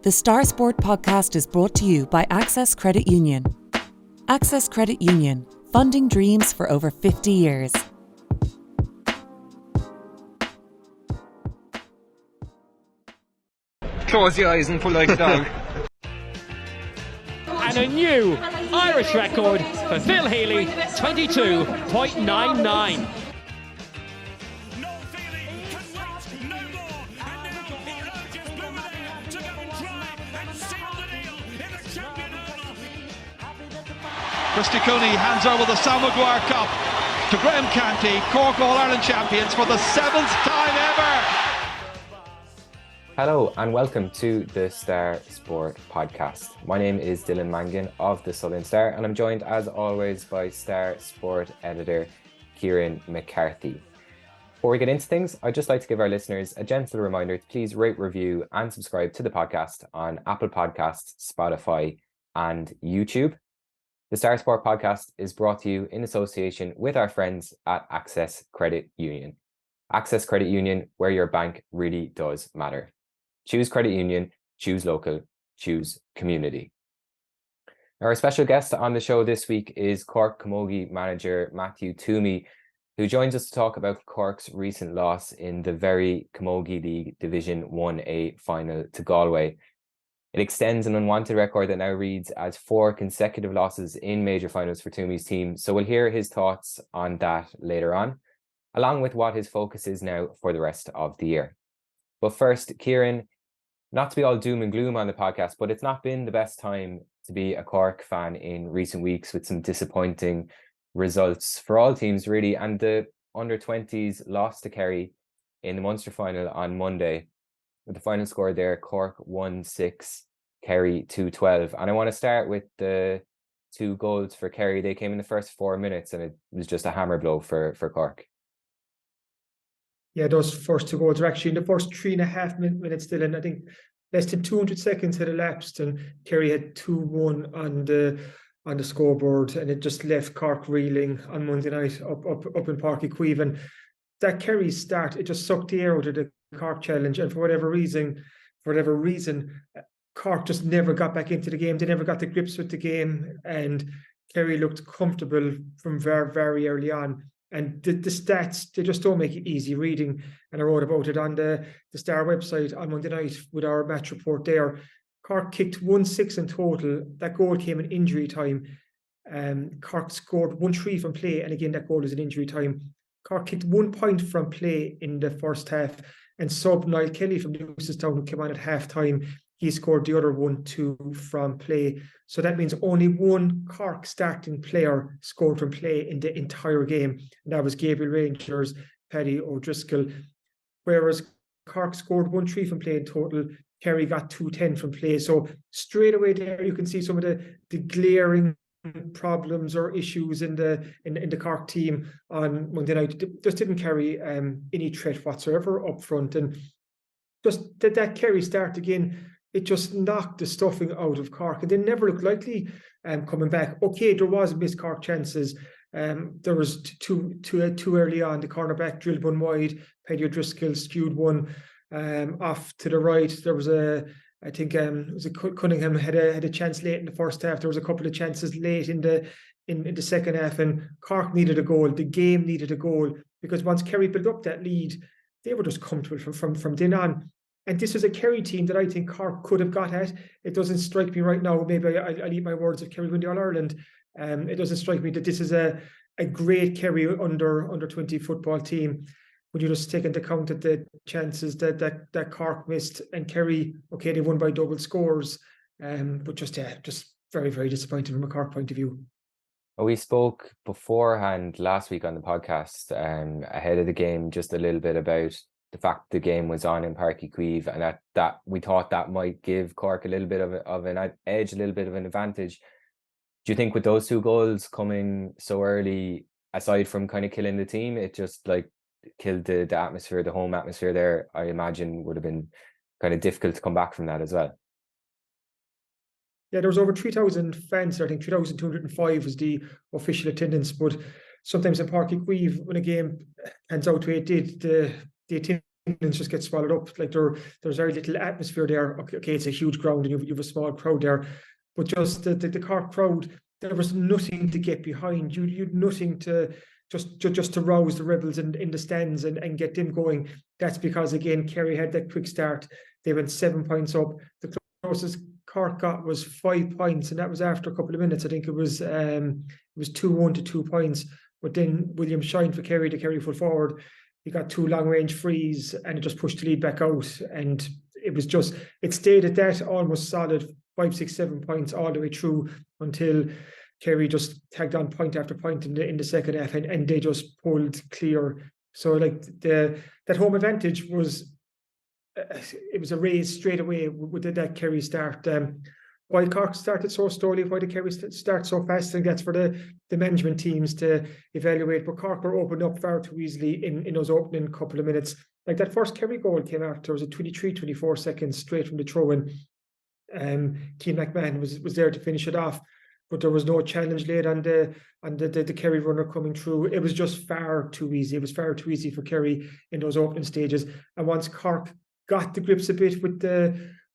The Star Sport podcast is brought to you by Access Credit Union. Access Credit Union, funding dreams for over 50 years. Close your eyes and pull like a dog. And a new Irish record for Phil Healy, 22.99. Christy Cooney hands over the Sam Maguire Cup to Graham Canty, Cork All-Ireland champions for the 7th time ever. Hello and welcome to the Star Sport podcast. My name is Dylan Mangan of the Southern Star and I'm joined as always by Star Sport editor Kieran McCarthy. Before we get into things, I'd just like to give our listeners a gentle reminder to please rate, review and subscribe to the podcast on Apple Podcasts, Spotify and YouTube. The Star Sport podcast is brought to you in association with our friends at Access Credit Union. Access Credit Union, where your bank really does matter. Choose credit union, choose local, choose community. Our special guest on the show this week is Cork Camogie manager Matthew Twomey, who joins us to talk about Cork's recent loss in the very Camogie League Division 1A final to Galway. It extends an unwanted record that now reads as 4 consecutive losses in major finals for Twomey's team. So we'll hear his thoughts on that later on, along with what his focus is now for the rest of the year. But first, Kieran, not to be all doom and gloom on the podcast, but it's not been the best time to be a Cork fan in recent weeks with some disappointing results for all teams really. And the under-20s lost to Kerry in the Munster final on Monday. With the final score there, Cork 1-6, Kerry 2-12. And I want to start with the 2 goals for Kerry. They came in the first 4 minutes and it was just a hammer blow for Cork. Yeah, those first 2 goals are actually in the first 3.5 minutes still, and I think less than 200 seconds had elapsed and Kerry had 2-1 on the scoreboard, and it just left Cork reeling on Monday night up in Páirc Uí Chaoimh. And that Kerry start, it just sucked the air out of the Cork challenge, and for whatever reason, Cork just never got back into the game. They never got the grips with the game, and Kerry looked comfortable from very, very early on. And the stats, they just don't make it easy reading. And I wrote about it on the Star website on Monday night with our match report there. Cork kicked 1-6 in total. That goal came in injury time. Cork scored 1-3 from play, and again, that goal is in injury time. Cork kicked 1 point from play in the first half, and sub Niall Kelly from Newcestown, who came on at half-time, he scored the other 1-2 from play. So that means only 1 Cork starting player scored from play in the entire game, and that was Gabriel Rangers, Paddy O'Driscoll. Whereas Cork scored 1-3 from play in total, Kerry got 2-10 from play. So straight away there you can see some of the glaring problems or issues in the Cork team on Monday night. Just didn't carry any threat whatsoever up front, and just that Kerry start again, it just knocked the stuffing out of Cork, and they never looked likely coming back. Okay, there was missed Cork chances. There was too early on. The cornerback drilled one wide. Paddy O'Driscoll skewed one off to the right. There was I think Cunningham had a chance late in the first half. There was a couple of chances late in the second half, and Cork needed a goal. The game needed a goal, because once Kerry built up that lead, they were just comfortable from then on. And this is a Kerry team that I think Cork could have got at. It doesn't strike me right now. Maybe I'll eat my words if Kerry win the All-Ireland. It doesn't strike me that this is a great Kerry under 20 football team. When you just take into account that the chances that Cork missed, and Kerry, okay, they won by double scores, but just very, very disappointing from a Cork point of view. We spoke beforehand last week on the podcast ahead of the game just a little bit about the fact the game was on in Páirc Uí Chaoimh, and that we thought that might give Cork a little bit of an edge, a little bit of an advantage. Do you think with those 2 goals coming so early, aside from kind of killing the team, it just like killed the atmosphere, the home atmosphere there? I imagine would have been kind of difficult to come back from that as well. Yeah, there was over 3,000 fans. I think 3,205 was the official attendance, but sometimes in Páirc Uí Chaoimh, when a game pans out the way it did, the attendance attendance just gets swallowed up. Like there's very little atmosphere there. Okay, it's a huge ground and you've a small crowd there, but just the Cork crowd, there was nothing to get behind. You'd nothing to just to rouse the rebels in the stands and get them going. That's because again Kerry had that quick start. They went 7 points up. The closest Cork got was 5 points, and that was after a couple of minutes. I think it was 2-1 to 2 points. But then William shined for Kerry, the Kerry full forward. He got 2 long-range frees and it just pushed the lead back out. And it stayed at that almost solid 5, 6, 7 points all the way through until Kerry just tagged on point after point in the second half, and they just pulled clear. So like that home advantage was erased straight away with that Kerry start. Why Cork started so slowly, why did Kerry start so fast? I think that's for the management teams to evaluate. But Cork were opened up far too easily in those opening couple of minutes. Like that first Kerry goal came after, was it 24 seconds straight from the throw-in. Keane McMahon was there to finish it off, but there was no challenge laid on the Kerry runner coming through. It was just far too easy. It was far too easy for Kerry in those opening stages. And once Cork got the grips a bit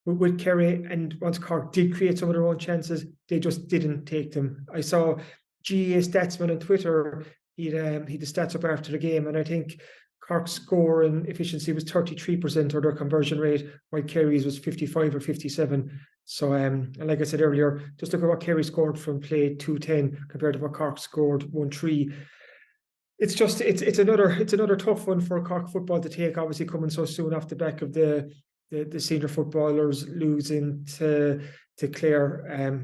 with Kerry, and once Cork did create some of their own chances, they just didn't take them. I saw GA Statsman on Twitter. He'd the stats up after the game, and I think Cork's score and efficiency was 33%, or their conversion rate, while Kerry's was 55 or 57. So, and like I said earlier, just look at what Kerry scored from play 2-10 compared to what Cork scored 1-3. It's another tough one for Cork football to take, obviously coming so soon off the back of the senior footballers losing to Clare.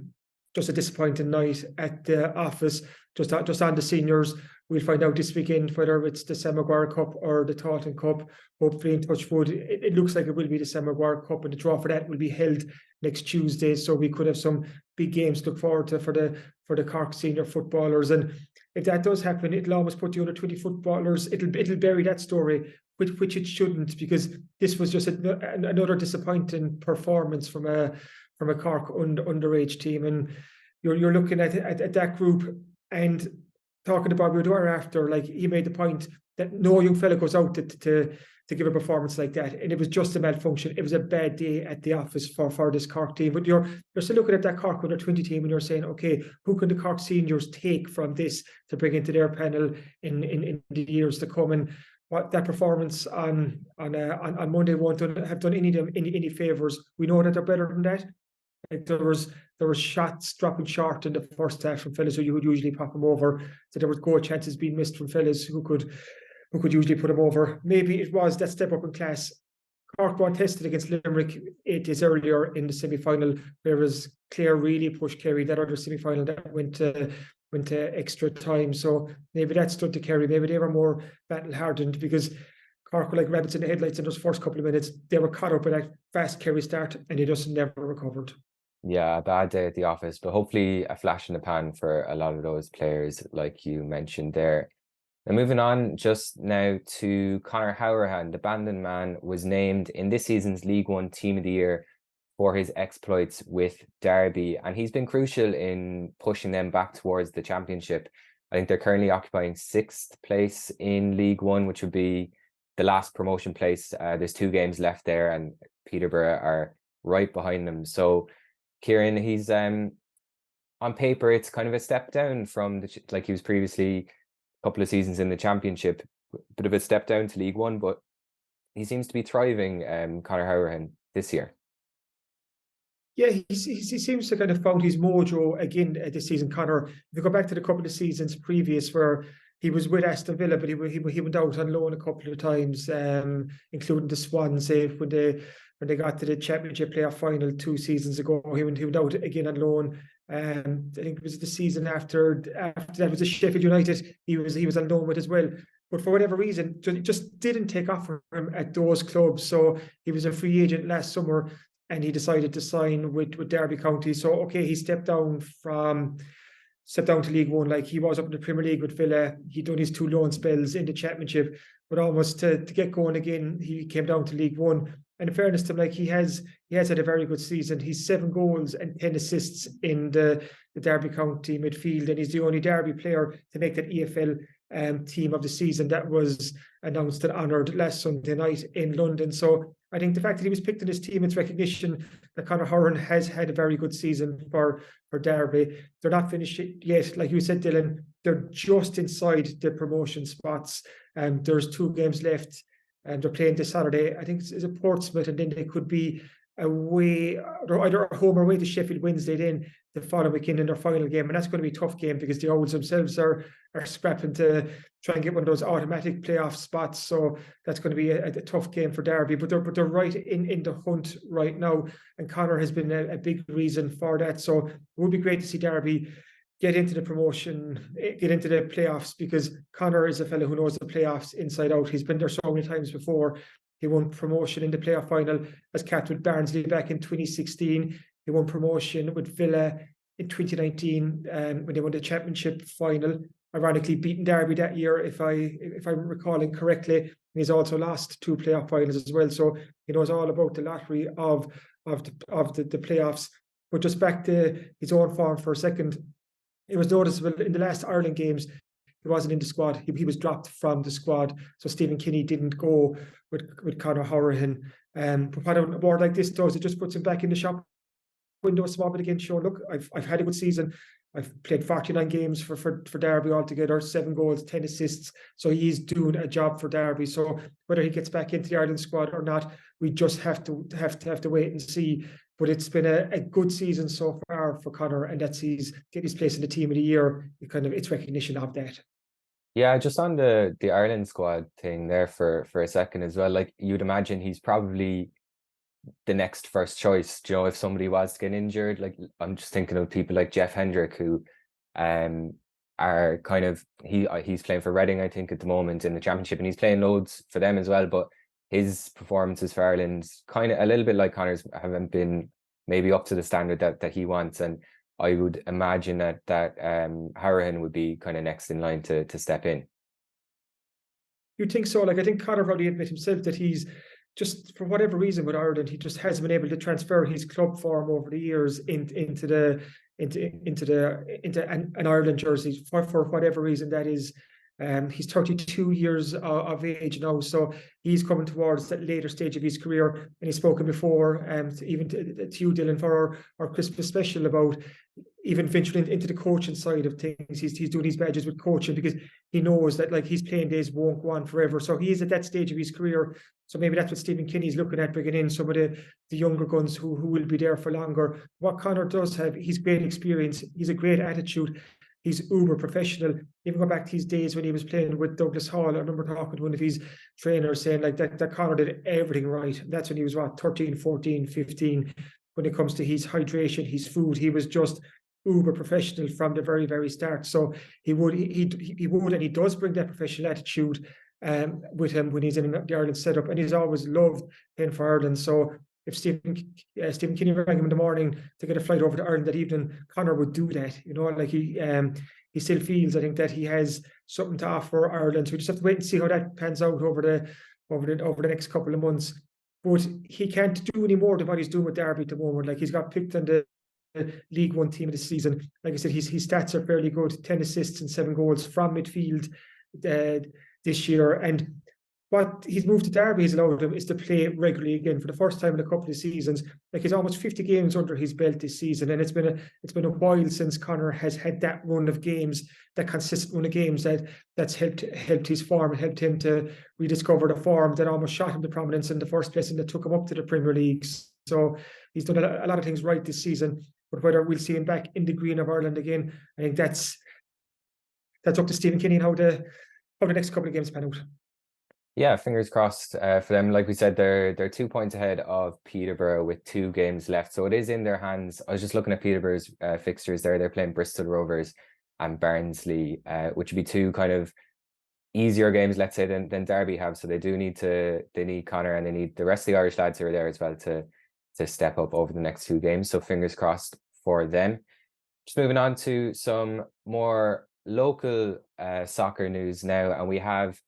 Just a disappointing night at the office. Just on the seniors, we'll find out this weekend whether it's the Sam Maguire Cup or the Taunton Cup. Hopefully, in touch wood, it looks like it will be the Sam Maguire Cup, and the draw for that will be held next Tuesday. So we could have some big games to look forward to for the Cork senior footballers. And if that does happen, it'll almost put the under 20 footballers. It'll bury that story, which it shouldn't, because this was just another disappointing performance from a Cork underage team. And you're looking at that group and talking to Bobby O'Dwyer after, like, he made the point that no young fella goes out to give a performance like that, and it was just a malfunction. It was a bad day at the office for this Cork team. But you're still looking at that Cork under 20 team, and you're saying, okay, who can the Cork seniors take from this to bring into their panel in the years to come? And what that performance on Monday won't have done any favours. We know that they're better than that. Like there was shots dropping short in the first half from fellas who would usually pop them over. So there was goal chances being missed from fellas who could usually put them over. Maybe it was that step up in class. Cork were tested against Limerick 8 days earlier in the semi-final, whereas Clare really pushed Kerry that other semi-final that went to extra time. So maybe that stood to Kerry. Maybe they were more battle hardened, because Cork were like rabbits in the headlights in those first couple of minutes. They were caught up in that fast Kerry start, and they just never recovered. Yeah, a bad day at the office, but hopefully a flash in the pan for a lot of those players, like you mentioned there. And moving on just now to Conor Howrahan, the Bandon man was named in this season's League One Team of the Year for his exploits with Derby, and he's been crucial in pushing them back towards the championship. I think they're currently occupying 6th place in League One, which would be the last promotion place. There's 2 games left there, and Peterborough are right behind them. So Kieran, he's on paper, it's kind of a step down from like he was previously a couple of seasons in the championship, bit of a step down to League One, but he seems to be thriving, Conor Howrahan, this year. Yeah, he seems to kind of found his mojo again this season, Conor. If you go back to the couple of seasons previous where he was with Aston Villa, but he went out on loan a couple of times, including the Swansea when they got to the championship playoff final 2 seasons ago. He went out again on loan. I think it was the season after that was the Sheffield United. He was on loan with as well. But for whatever reason, it just didn't take off for him at those clubs. So he was a free agent last summer, and he decided to sign with Derby County. So okay, he stepped down to League One. Like, he was up in the Premier League with Villa. He'd done his 2 loan spells in the Championship, but almost to get going again, he came down to League One. And in fairness to him, like, he has had a very good season. He's 7 goals and 10 assists in the Derby County midfield, and he's the only Derby player to make that EFL team of the season that was announced and honoured last Sunday night in London. So I think the fact that he was picked in this team, it's recognition that Conor Horan has had a very good season for Derby. They're not finished yet. Like you said, Dylan, they're just inside the promotion spots. There's 2 games left, and they're playing this Saturday. I think it's a Portsmouth, and then they could be away, or either home or away to Sheffield Wednesday then the following weekend in their final game. And that's going to be a tough game because the Owls themselves are scrapping to try and get one of those automatic playoff spots. So that's going to be a tough game for Derby. But they're right in the hunt right now. And Conor has been a big reason for that. So it would be great to see Derby get into the promotion, get into the playoffs, because Conor is a fellow who knows the playoffs inside out. He's been there so many times before. He won promotion in the playoff final as captain with Barnsley back in 2016. He won promotion with Villa in 2019 when they won the championship final. Ironically, beating Derby that year, if I'm recalling correctly. And he's also lost 2 playoff finals as well. So he knows all about the lottery of the playoffs. But just back to his own form for a second, it was noticeable in the last Ireland games. He wasn't in the squad. He was dropped from the squad. So Stephen Kinney didn't go with Conor Horan. But what a award like this does, it just puts him back in the shop window a small bit again, showing, look, I've had a good season. I've played 49 games for Derby altogether, 7 goals, 10 assists. So he's doing a job for Derby. So whether he gets back into the Ireland squad or not, we just have to wait and see. But it's been a good season so far for Conor, and that's he's getting his place in the team of the year. It's recognition of that. Yeah, just on the Ireland squad thing there for a second as well. Like, you'd imagine he's probably the next first choice. You know, if somebody was to get injured, like, I'm just thinking of people like Jeff Hendrick, who are kind of, he's playing for Reading, I think, at the moment in the championship, and he's playing loads for them as well. But his performances for Ireland, kind of a little bit like Conor's, haven't been maybe up to the standard that he wants. And I would imagine that Horan would be kind of next in line to step in. You'd think so. Like, I think Conor probably admit himself that he's just, for whatever reason with Ireland, he just hasn't been able to transfer his club form over the years into an Ireland jersey for whatever reason that is. He's 32 years of age now, so he's coming towards that later stage of his career. And he's spoken before, even to you, Dylan, for our Christmas special, about even venturing into the coaching side of things. He's doing his badges with coaching because he knows that, like, his playing days won't go on forever. So he is at that stage of his career. So maybe that's what Stephen Kinney's looking at, bringing in some of the younger guns who will be there for longer. What Conor does have, he's great experience. He's a great attitude. He's uber professional. Even go back to his days when he was playing with Douglas Hall. I remember talking to one of his trainers saying like that Conor did everything right. That's when he was 13, 14, 15. When it comes to his hydration, his food, he was just uber professional from the very, very start. So he would, and he does bring that professional attitude with him when he's in the Ireland setup. And he's always loved playing for Ireland. So if Stephen Kinney rang him in the morning to get a flight over to Ireland that evening, Conor would do that. You know, like he still feels, I think, that he has something to offer Ireland. So we just have to wait and see how that pans out over the next couple of months. But he can't do any more than what he's doing with Derby at the moment. Like, he's got picked on the League One team of the season. Like I said, his stats are fairly good: 10 assists and 7 goals from midfield this year. And what he's moved to Derby has allowed him is to play regularly again for the first time in a couple of seasons. Like, he's almost 50 games under his belt this season, and it's been a while since Conor has had that run of games, that consistent run of games that's helped his form and helped him to rediscover the form that almost shot him to prominence in the first place and that took him up to the Premier League. So he's done a lot of things right this season. But whether we'll see him back in the green of Ireland again, I think that's up to Stephen Kinney and how the next couple of games pan out. Yeah, fingers crossed for them. Like we said, they're 2 points ahead of Peterborough with 2 games left. So it is in their hands. I was just looking at Peterborough's fixtures there. They're playing Bristol Rovers and Barnsley, which would be 2 kind of easier games, let's say, than Derby have. So they need Conor, and they need the rest of the Irish lads who are there as well to step up over the next 2 games. So fingers crossed for them. Just moving on to some more local soccer news now, and we have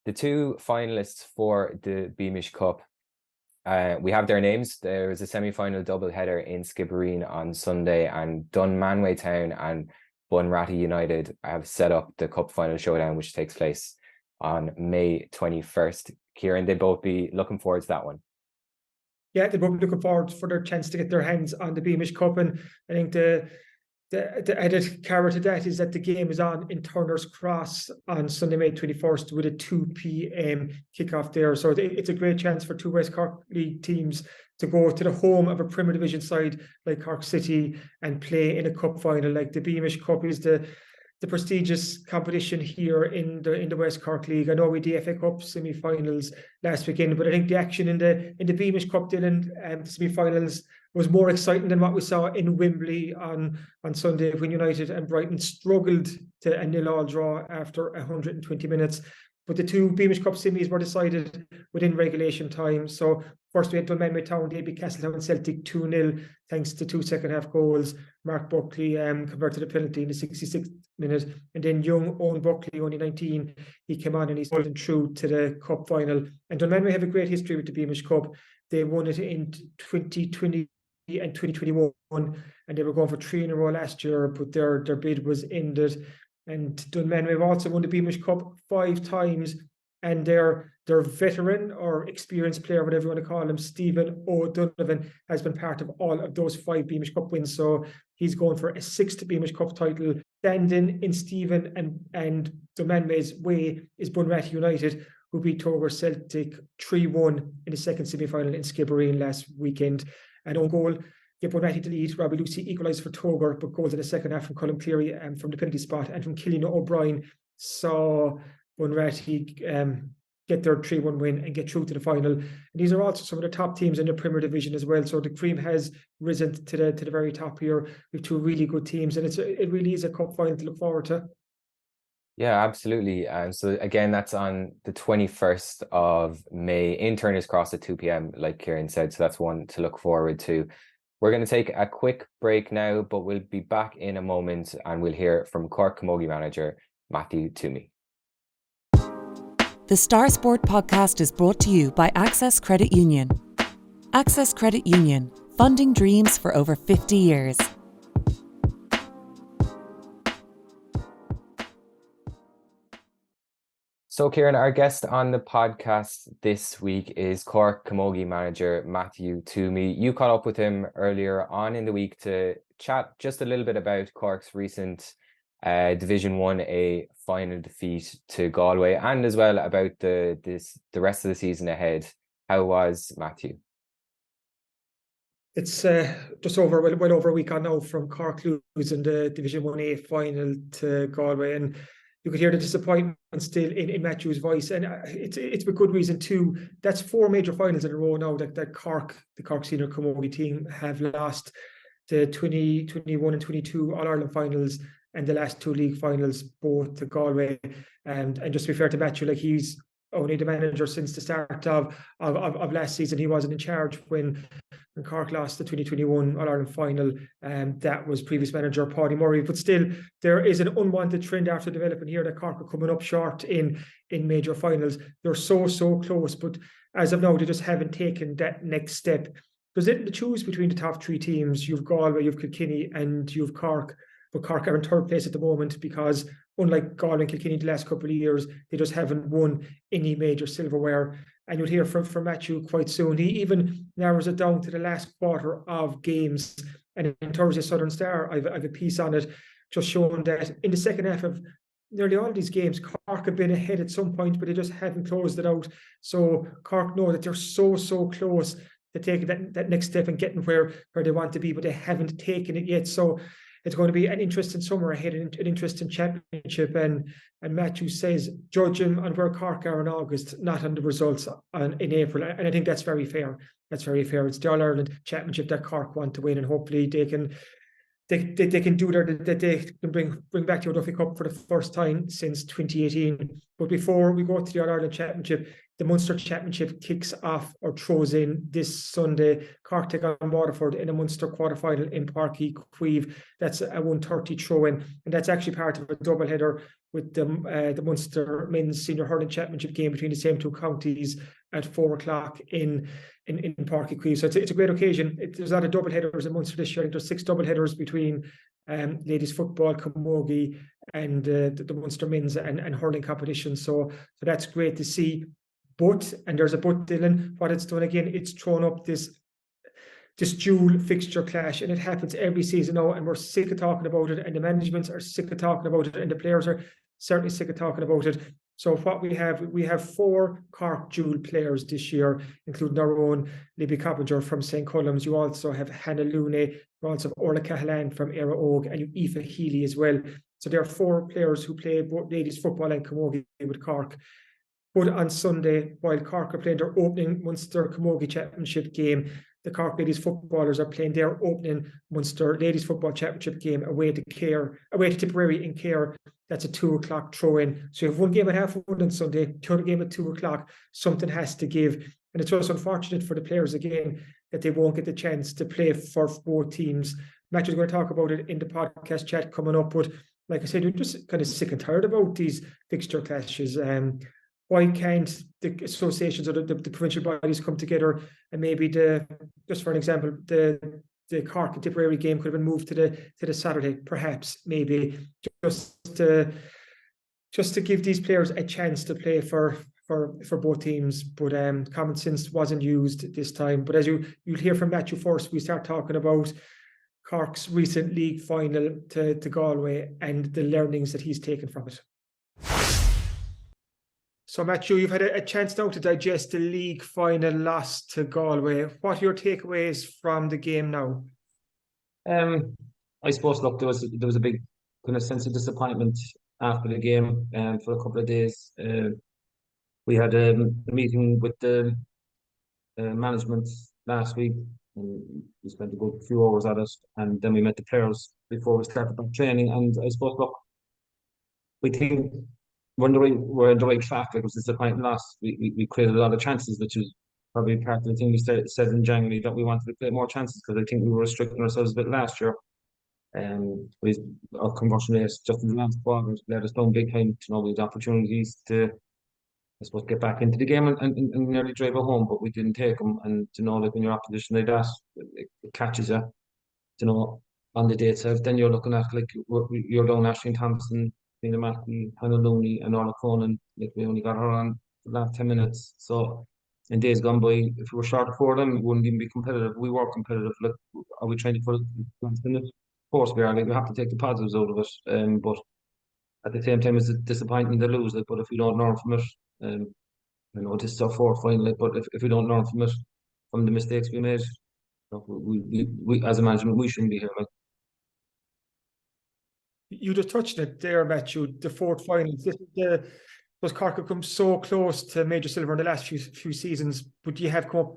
the 2 finalists for the Beamish Cup. We have their names. There was a semi-final doubleheader in Skibbereen on Sunday, and Dunmanway Town and Bunratty United have set up the cup final showdown, which takes place on May 21st. Kieran, they'd both be looking forward to that one. Yeah, they're both looking forward for their chance to get their hands on the Beamish Cup. And I think the added carrot to that is that the game is on in Turner's Cross on Sunday, May 21st, with a 2 p.m. kickoff there. So it's a great chance for two West Cork League teams to go to the home of a Premier Division side like Cork City and play in a cup final. Like the Beamish Cup is the prestigious competition here in the West Cork League. I know we the FA Cup semi-finals last weekend, but I think the action in the Beamish Cup, Dylan, the semi-finals was more exciting than what we saw in Wembley on Sunday when United and Brighton struggled to a 0-0 draw after 120 minutes. But the two Beamish Cup semis were decided within regulation time. So first we had Dunmanway Town, they beat Castletown Celtic 2-0 thanks to 2 second-half goals. Mark Buckley converted a penalty in the 66th minute. And then young Owen Buckley, only 19, he came on and he's gotten through to the cup final. And Dunmanway have a great history with the Beamish Cup. They won it in 2020 and 2021, and they were going for 3 in a row last year, but their bid was ended. And Dunmanway have also won the Beamish Cup 5 times, and their veteran or experienced player, whatever you want to call him, Stephen O'Donovan, has been part of all of those 5 Beamish Cup wins. So he's going for a 6th Beamish Cup title. Standing in Stephen and Dunmanway's way is Bunratty United, who beat Togar Celtic 3-1 in the second semi-final in Skibbereen last weekend. And on goal, gave Bunratty to lead. Robbie Lucy equalised for Togar, but goals in the second half from Colin Cleary from the penalty spot, and from Killian O'Brien saw Bunratty get their 3-1 win and get through to the final. And these are also some of the top teams in the Premier Division as well. So the cream has risen to the very top here with 2 really good teams, and it really is a cup final to look forward to. Yeah, absolutely. So again, that's on the 21st of May in Turner's Cross at 2 p.m, like Kieran said. So that's one to look forward to. We're going to take a quick break now, but we'll be back in a moment and we'll hear from Cork Camogie manager Matthew Twomey. The Star Sport podcast is brought to you by Access Credit Union. Access Credit Union, funding dreams for over 50 years. So Kieran, our guest on the podcast this week is Cork Camogie manager Matthew Twomey. You caught up with him earlier on in the week to chat just a little bit about Cork's recent Division 1A final defeat to Galway, and as well about the rest of the season ahead. How was Matthew? It's just well over a week on now from Cork losing the Division 1A final to Galway, and you could hear the disappointment still in Matthew's voice, and it's with good reason too. That's 4 major finals in a row now that the Cork senior camogie team have lost: the 2021 and 22 All-Ireland finals and the last 2 league finals, both to Galway. And just to be fair to Matthew, like, he's only the manager since the start of last season. He wasn't in charge when Cork lost the 2021 All-Ireland final. That was previous manager Paddy Murray. But still, there is an unwanted trend after developing here that Cork are coming up short in major finals. They're so close, but as of now, they just haven't taken that next step. There's little to choose between the top 3 teams. You've Galway, you've Kilkenny, and you've Cork. But Cork are in 3rd place at the moment because, unlike Galway and Kilkenny the last couple of years, they just haven't won any major silverware. And you'll hear from Matthew quite soon. He even narrows it down to the last quarter of games. And in Thursday Southern Star, I've a piece on it just showing that in the second half of nearly all of these games, Cork have been ahead at some point, but they just haven't closed it out. So Cork know that they're so close to taking that next step and getting where they want to be, but they haven't taken it yet. So it's going to be an interesting summer ahead, an interesting championship. And Matthew says, judge him on where Cork are in August, not on the results in April. And I think that's very fair. That's very fair. It's the All-Ireland Championship that Cork want to win, and hopefully they can do that they can bring back the O'Duffy Cup for the first time since 2018. But before we go to the All-Ireland Championship, the Munster Championship kicks off or throws in this Sunday. Cork take on Waterford in a Munster quarter-final in Páirc Uí Chaoimh. That's a 1:30 throw-in, and that's actually part of a double-header with the Munster Men's Senior Hurling Championship game between the same 2 counties at 4 o'clock in Páirc Uí Chaoimh. So it's a great occasion. There's a lot of double-headers in Munster this year. I think there's 6 double-headers between ladies football, camogie, and the Munster men's and hurling competition. So that's great to see. But, and there's a but, Dylan, what it's done again, it's thrown up this dual fixture clash, and it happens every season now, and we're sick of talking about it, and the managements are sick of talking about it, and the players are certainly sick of talking about it. So what we have 4 Cork dual players this year, including our own Libby Coppinger from St. Columb's. You also have Hannah Looney, you also have Orla Cahalan from Éire Óg, and you Aoife Healy as well. So there are 4 players who play both ladies football and camogie with Cork. But on Sunday, while Cork are playing their opening Munster Camogie Championship game, the Cork ladies footballers are playing their opening Munster Ladies Football Championship game away to Tipperary in Care. That's a 2:00 throw-in. So you have one game at 1:30 on Sunday, third game at 2:00. Something has to give. And it's also unfortunate for the players again that they won't get the chance to play for both teams. Matthew's going to talk about it in the podcast chat coming up. But like I said, you're just kind of sick and tired about these fixture clashes. Why can't the associations or the provincial bodies come together and maybe just for an example, the Cork and Tipperary game could have been moved to the Saturday, perhaps, maybe, just to give these players a chance to play for both teams. But common sense wasn't used this time. But as you'll hear from Matthew first, we start talking about Cork's recent league final to Galway and the learnings that he's taken from it. So, Matthew, you've had a chance now to digest the league final loss to Galway. What are your takeaways from the game now? I suppose, look, there was a big kind of sense of disappointment after the game for a couple of days. We had a meeting with the management last week, and we spent a good few hours at it, and then we met the players before we started our training. And I suppose, look, we think we're in the right track. Like, it was a disappointing loss. We created a lot of chances, which is probably part of the thing we said in January, that we wanted to create more chances, because I think we were restricting ourselves a bit last year. Our conversion rate just in the last quarter let us down big time. We had opportunities to, I suppose, get back into the game and nearly drive it home, but we didn't take them. And like, when you're opposition like that, it catches you. On the day itself, then you're looking at, like, you're down Aisling Thompson, Nina Matthew, Hannah Looney, and Orla Cronin. Like, we only got her on the last 10 minutes. So in days gone by, if we were short of 4 of them, we wouldn't even be competitive. We were competitive. Like, are we trying to put it in it? Of course we are. Like, we have to take the positives out of it. But at the same time, it's disappointing to lose. Like, but if we don't learn from it, this is our 4th final. Like, but if we don't learn from it, from the mistakes we made, we as a management, we shouldn't be here. Like, you just touched it there, Matthew. The 4th finals. Those Cork have come so close to major silver in the last few seasons, but you have come up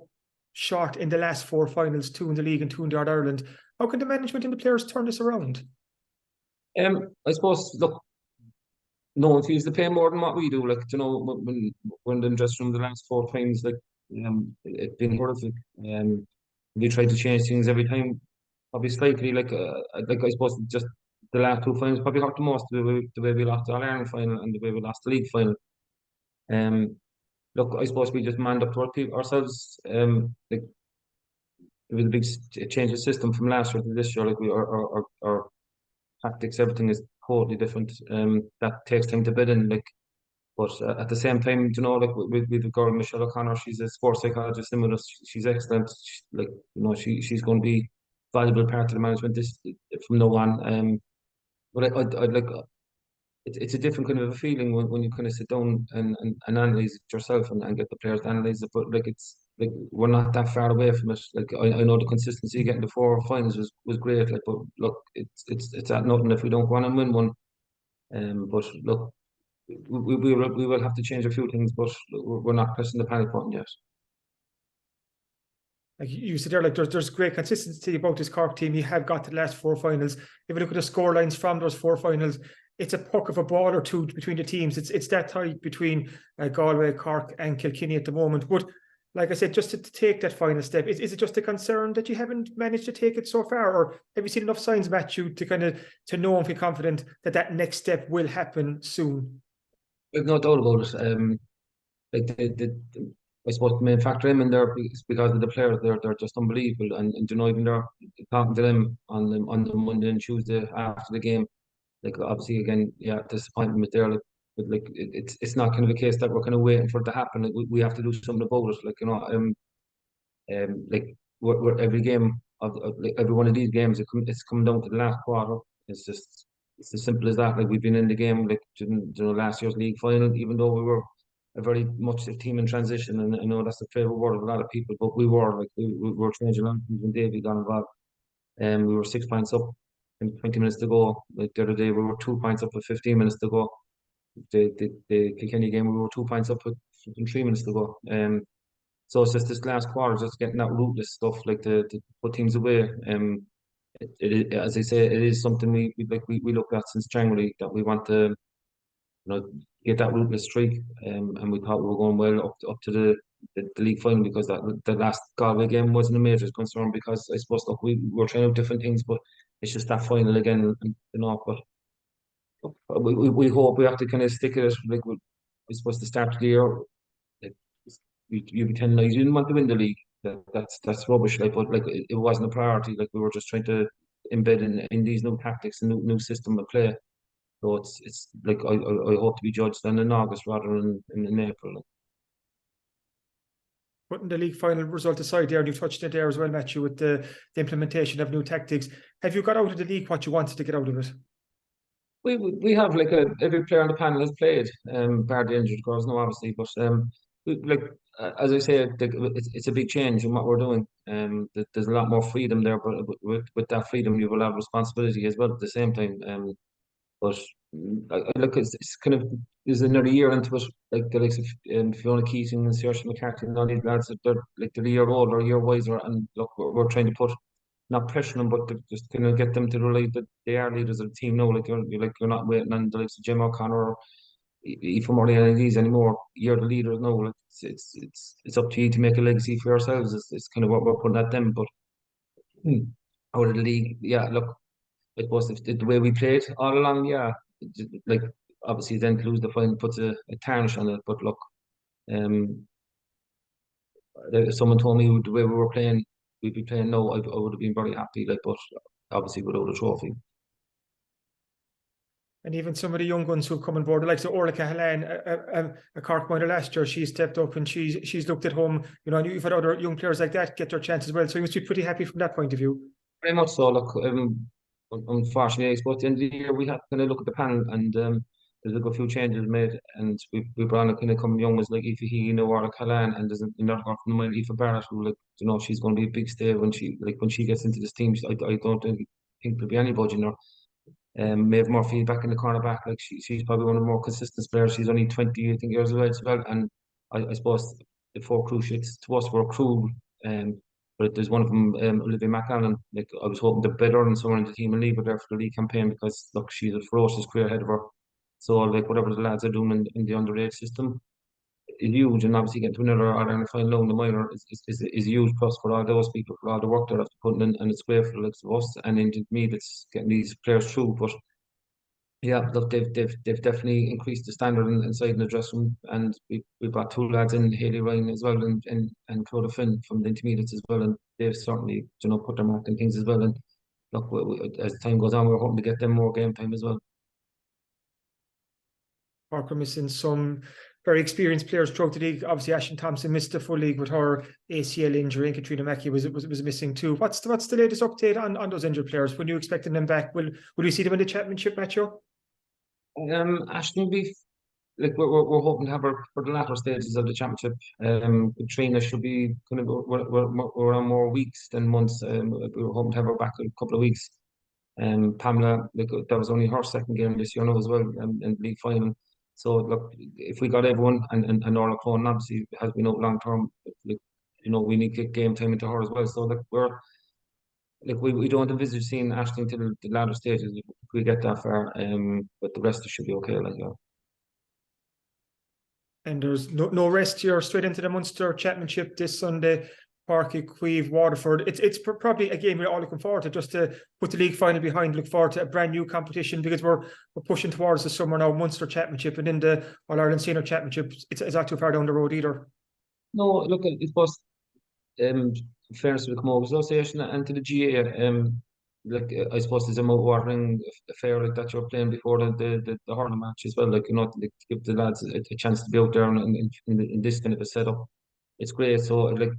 short in the last 4 finals, 2 in the league and 2 in the All-Ireland. How can the management and the players turn this around? I suppose, look, no one feels the pain more than what we do. Like, when we're in the dressing room the last 4 times, like, it's been horrific. We try to change things every time, probably slightly. Like I suppose just the last 2 finals probably hurt the most, the way we lost the All-Ireland final and the way we lost the league final. Look, I suppose we just manned up to ourselves. Like, it was a big change of system from last year to this year. Like, our tactics, everything is totally different. That takes time to bed in. Like, but at the same time, like, we've a girl, Michelle O'Connor. She's a sports psychologist in with us. She's excellent. She's going to be a valuable part of the management from now on. But I'd like, it's a different kind of a feeling when you kind of sit down and analyze it yourself and get the players to analyze it. But like, it's like, we're not that far away from it. Like, I know the consistency getting the 4 finals was great. Like, but look, it's at nothing if we don't go on and win one. But look, we will have to change a few things, but we're not pressing the panic button yet. Like you said there, like, there's great consistency about this Cork team. You have got to the last 4 finals. If you look at the score lines from those 4 finals, it's a puck of a ball or two between the teams. It's that tight between Galway, Cork, and Kilkenny at the moment. But like I said, just to take that final step, is it just a concern that you haven't managed to take it so far, or have you seen enough signs, Matthew, to know and feel confident that next step will happen soon? There's no doubt about it. Like, I suppose the main factor in there is because of the players. They're just unbelievable, and even talking to them on the Monday and Tuesday after the game. Like obviously again, yeah, disappointment was there. Like, but like it's not kind of a case that we're kind of waiting for it to happen. Like, we have to do something about it. Like like every game of like every one of these games, it's come down to the last quarter. It's as simple as that. Like we've been in the game like last year's league final, even though we were a very much a team in transition, and I know that's the favourite word of a lot of people, but we were like we were changing on when Davy got involved. And we were 6 points up in 20 minutes to go. Like the other day, we were 2 points up with 15 minutes to go. The Kilkenny game, we were 2 points up with 3 minutes to go. So it's just this last quarter, just getting that ruthless stuff, like to put teams away. As I say, it is something we looked at since January, that we want to, get that ruthless streak. And we thought we were going well up to the league final, because the last Galway game wasn't a major concern, because I suppose look, we were trying out different things, but it's just that final again, But we hope we have to kind of stick at it. Like I suppose the start of the year, like, you pretend like you didn't want to win the league. That's rubbish. Like, but like it wasn't a priority. Like we were just trying to embed in these new tactics and new system of play. So it's like I hope to be judged then in August rather than in April. Putting the league final result aside there, and you touched it there as well, Matthew, with the implementation of new tactics. Have you got out of the league what you wanted to get out of it? We have like every player on the panel has played, bar the injured girls, no, obviously, but as I say, it's a big change in what we're doing. There's a lot more freedom there, but with that freedom, you will have responsibility as well at the same time. But look, it's kind of there's another year into it. Like the likes of Fiona Keating and Saoirse McCarthy and all these lads, they're like they're a year older, a year wiser, and look, we're trying to put not pressure them, but to just kind of get them to realize that they are leaders of the team now. Like you're not waiting on the likes of Jim O'Connor or Aoife Murray and these anymore. You're the leaders now. Like it's up to you to make a legacy for yourselves. It's kind of what we're putting at them. But out of the league, yeah, look, it was the way we played all along. Yeah, like obviously then to lose the final puts a tarnish on it. But look, if someone told me the way we were playing, we'd be playing now, I would have been very happy. Like, but obviously without a trophy. And even some of the young ones who've come on board, like Orla Cahalan, a Cork minor last year, she's stepped up and she's looked at home. And you've had other young players like that get their chance as well. So you must be pretty happy from that point of view. Very much so. Look, unfortunately, I suppose at the end of the year we had to kind of look at the panel, and there's a good few changes made, and we brought on a kind of come young ones like Aoife Heaney, Orla Cahalan, and there's another girl from the minor, Aoife Barrett, who she's going to be a big stay when she gets into this team. I don't think there'll be any budging her. Maeve Murphy back in the cornerback, like she's probably one of the more consistent players. She's only 20, I think, years of age as well. And I suppose the four cruciates to us were cruel. But there's one of them, Olivia McAllen. Like I was hoping to better and someone in the team and leave her there for the league campaign, because look, she's a ferocious career ahead of her. So like whatever the lads are doing in the underage system is huge, and obviously getting to another Ireland final in the minor is a huge plus for all those people, for all the work they're after putting in, and it's great for the likes of us, and indeed me that's getting these players through. But yeah, look, they've definitely increased the standard inside in the dressing room, and we brought two lads in, Hayley Ryan as well, and Clodagh Finn from the intermediates as well, and they've certainly put their mark in things as well. And look, as time goes on, we're hoping to get them more game time as well. Cork are missing some very experienced players throughout the league. Obviously, Ashton Thompson missed the full league with her ACL injury, and Katrina Mackey was missing too. What's the latest update on those injured players? When are you expecting them back? Will we see them in the championship, Matthew? Ashton will be like we're hoping to have her for the latter stages of the championship. Katrina should be kind of we're on more weeks than months. We were hoping to have her back in a couple of weeks. Pamela, like that was only her second game this year now as well, in league final. So look, if we got everyone, and Norla Cronin obviously has been out long term, like, we need to get game time into her as well. So like we don't envisage seeing Ashton till the latter stages if we get that far. But the rest should be okay. Like yeah. And there's no rest here. Straight into the Munster Championship this Sunday. Cork, Queeve, Waterford. It's probably a game we're all looking forward to, just to put the league final behind. Look forward to a brand new competition, because we're pushing towards the summer now. Munster Championship, and in the All Ireland Senior Championship, it's not too far down the road either. No, look, it was in fairness to the Camogie Association and to the GA, I suppose there's a mouth-watering affair like that you're playing before the hurling match as well. Like, you know, to give the lads a chance to be out there in this kind of a setup. It's great. So like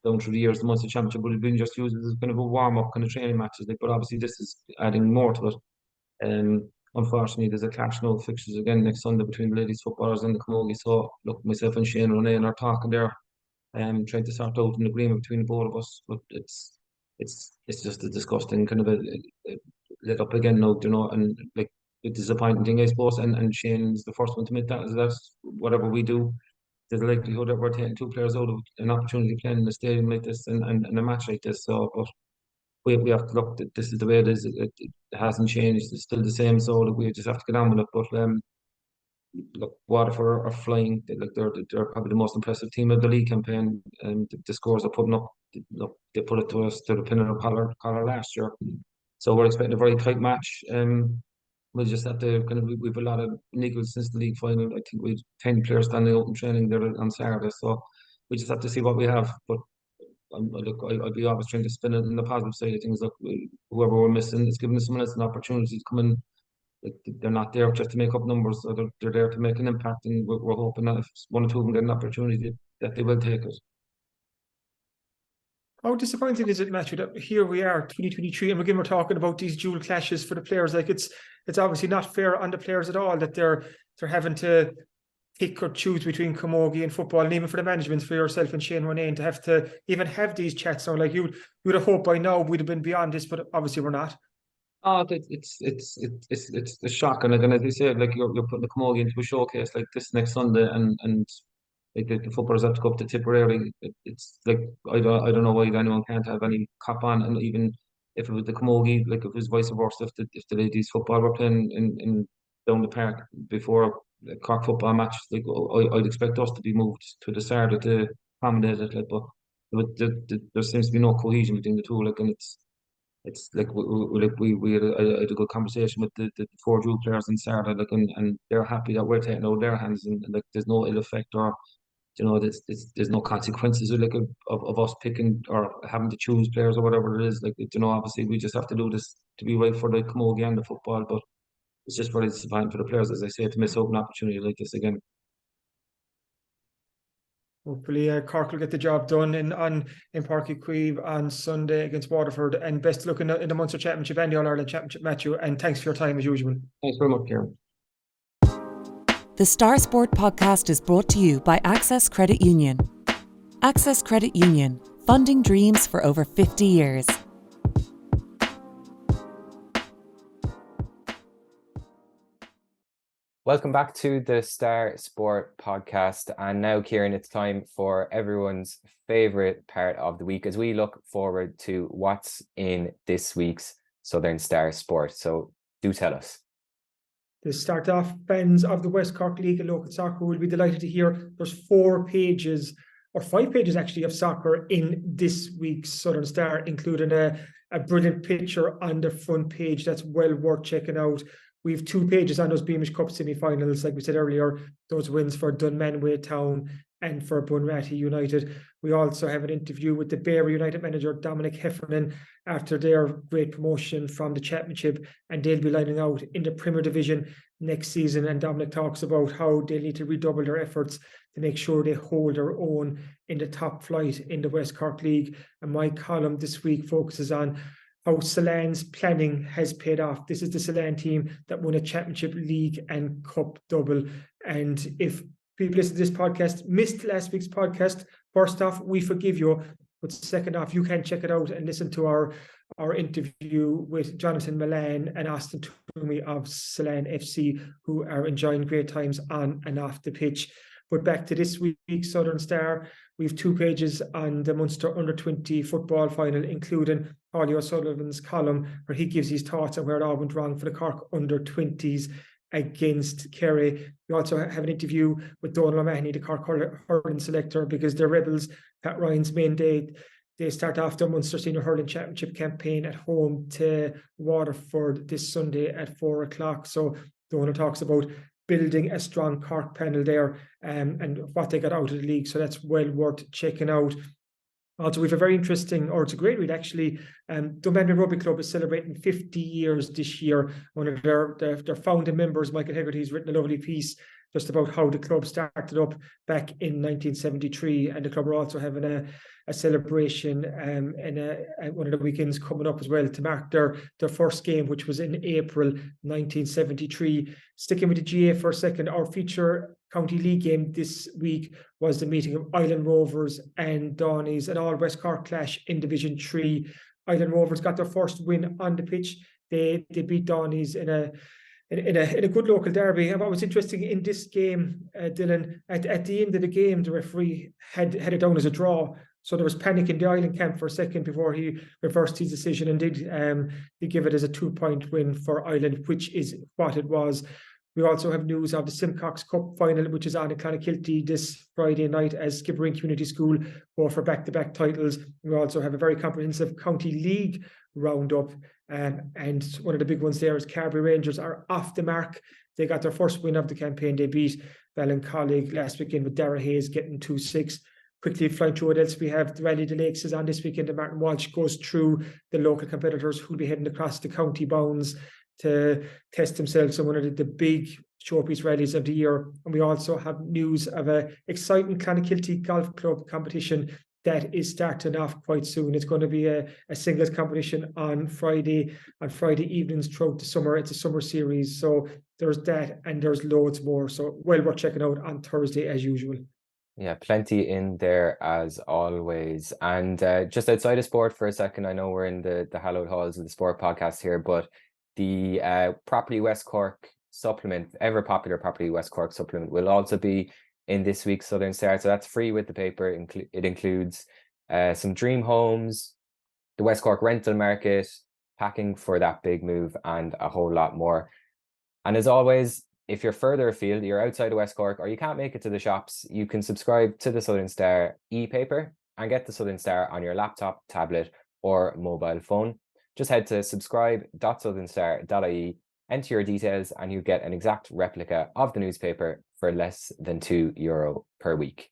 down through the years, the Munster Championship would have been just used as kind of a warm-up kind of training matches. Like, but obviously this is adding more to it. Unfortunately, there's a clash now of fixtures again next Sunday between the ladies footballers and the Camogie. So look, myself and Shane Ronayne are talking there, trying to sort out an agreement between the both of us. But it's just a disgusting kind of a let up again now, you know, and like the disappointing thing, I suppose. And Shane's the first one to admit that is that whatever we do, there's a likelihood that we're taking two players out of an opportunity playing in a stadium like this and a match like this. So, but we have to look that this is the way it is. It hasn't changed. It's still the same. So like, we just have to get on with it. But look, Waterford are flying. They're probably the most impressive team of the league campaign, and the scores are putting up. Look, they put it to us to the pin of the collar last year. So we're expecting a very tight match. We'll just have to kind of we've a lot of niggles since the league final. I think we've 10 players standing out in training there on Saturday. So we just have to see what we have. But look, I'd be always trying to spin it in the positive side of things. Look, whoever we're missing is giving someone else an opportunity to come in. Like, they're not there just to make up numbers. So they're there to make an impact, and we're hoping that if one or two of them get an opportunity, that they will take it. How disappointing is it, Matthew, that here we are, 2023, and again we're talking about these dual clashes for the players? Like, it's obviously not fair on the players at all that they're having to pick or choose between camogie and football, and even for the management, for yourself and Shane Ronayne, to have to even have these chats now. Like, you would have hoped by now we'd have been beyond this, but obviously we're not. Oh, it's shocking. Like, and as you said, like you're putting the camogie into a showcase like this next Sunday, and like the footballers have to go up to Tipperary. It's like I don't know why anyone can't have any cop on, and even if it was the camogie, like if it was vice versa, if the ladies football were playing in down the park before the Cork football match, like I'd expect us to be moved to the Saturday to accommodate it. Like, but there seems to be no cohesion between the two. Like, and it's like we had a good conversation with the four dual players on Saturday, like, and they're happy that we're taking out their hands, and like there's no ill effect, or you know, there's no consequences like of us picking or having to choose players or whatever it is. Like, you know, obviously we just have to do this to be right for the camogie and the football, but it's just very disappointing for the players, as I say, to miss out an opportunity like this again. Hopefully, Cork will get the job done in Páirc Uí Chaoimh on Sunday against Waterford. And best of luck in the Munster Championship and the All-Ireland Championship, Matthew. And thanks for your time as usual. Thanks very much, Kieran. The Star Sport podcast is brought to you by Access Credit Union. Access Credit Union, funding dreams for over 50 years. Welcome back to the Star Sport podcast. And now, Kieran, it's time for everyone's favourite part of the week as we look forward to what's in this week's Southern Star Sport. So do tell us. To start off, fans of the West Cork League of Local Soccer will be delighted to hear there's 4 pages, or 5 pages actually, of soccer in this week's Southern Star, including a brilliant picture on the front page that's well worth checking out. We have 2 pages on those Beamish Cup semi-finals, like we said earlier, those wins for Dunmanway Town and for Bunratty United. We also have an interview with the Barry United manager, Dominic Heffernan, after their great promotion from the Championship, and they'll be lining out in the Premier Division next season. And Dominic talks about how they need to redouble their efforts to make sure they hold their own in the top flight in the West Cork League. And my column this week focuses on how Ceylon's planning has paid off. This is the Ceylon team that won a Championship League and Cup double. And if people listen to this podcast missed last week's podcast, first off, we forgive you. But second off, you can check it out and listen to our interview with Jonathan Milan and Austin Twomey of Ceylon FC, who are enjoying great times on and off the pitch. But back to this week's Southern Star, we have 2 pages on the Munster Under-20 football final, including Paulie O'Sullivan's column, where he gives his thoughts on where it all went wrong for the Cork Under-20s against Kerry. We also have an interview with Donal O'Mahony, the Cork hurling selector, because the Rebels, Pat Ryan's main day, they start off the Munster Senior Hurling Championship campaign at home to Waterford this Sunday at 4 o'clock. So Donal talks about building a strong Cork panel there, and what they got out of the league. So that's well worth checking out. Also, we have a very interesting, or it's a great read actually. Dunmanway Rugby Club is celebrating 50 years this year. One of their founding members, Michael Hegarty, has written a lovely piece just about how the club started up back in 1973, and the club are also having a celebration in one of the weekends coming up as well to mark their first game, which was in April 1973. Sticking with the GA for a second, our feature County League game this week was the meeting of Island Rovers and Dawneys, an all West Cork clash in Division 3. Island Rovers got their first win on the pitch. They beat Dawneys in a good local derby. And what was interesting in this game, Dylan, at the end of the game, the referee had it down as a draw. So there was panic in the Island camp for a second before he reversed his decision and did give it as a 2-point win for Island, which is what it was. We also have news of the Simcox Cup final, which is on in Clonakilty this Friday night as Skibbereen Community School go for back-to-back titles. We also have a very comprehensive County League roundup. And one of the big ones there is Carbery Rangers are off the mark. They got their first win of the campaign. They beat Ballincollig last weekend with Dara Hayes getting 2-6. Quickly flying through what else we have. The Rally of the Lakes is on this weekend, and Martin Walsh goes through the local competitors who'll be heading across the county bounds to test themselves on one of the big showpiece rallies of the year. And we also have news of an exciting Clonakilty Golf Club competition that is starting off quite soon. It's going to be a singles competition on Friday evenings throughout the summer. It's a summer series. So there's that and there's loads more. So well worth checking out on Thursday as usual. Yeah, plenty in there as always. And just outside of sport for a second, I know we're in the hallowed halls of the sport podcast here, but the Property West Cork supplement, ever popular Property West Cork supplement, will also be in this week's Southern Star. So that's free with the paper. It includes some dream homes, the West Cork rental market, packing for that big move, and a whole lot more. And as always, if you're further afield, you're outside of West Cork, or you can't make it to the shops, you can subscribe to the Southern Star e-paper and get the Southern Star on your laptop, tablet, or mobile phone. Just head to subscribe.southernstar.ie, enter your details, and you get an exact replica of the newspaper for less than €2 per week.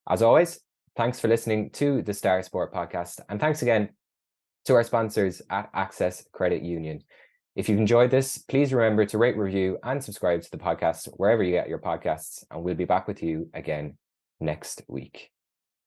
As always, thanks for listening to the Star Sport podcast, and thanks again to our sponsors at Access Credit Union. If you've enjoyed this, please remember to rate, review, and subscribe to the podcast wherever you get your podcasts, and we'll be back with you again next week.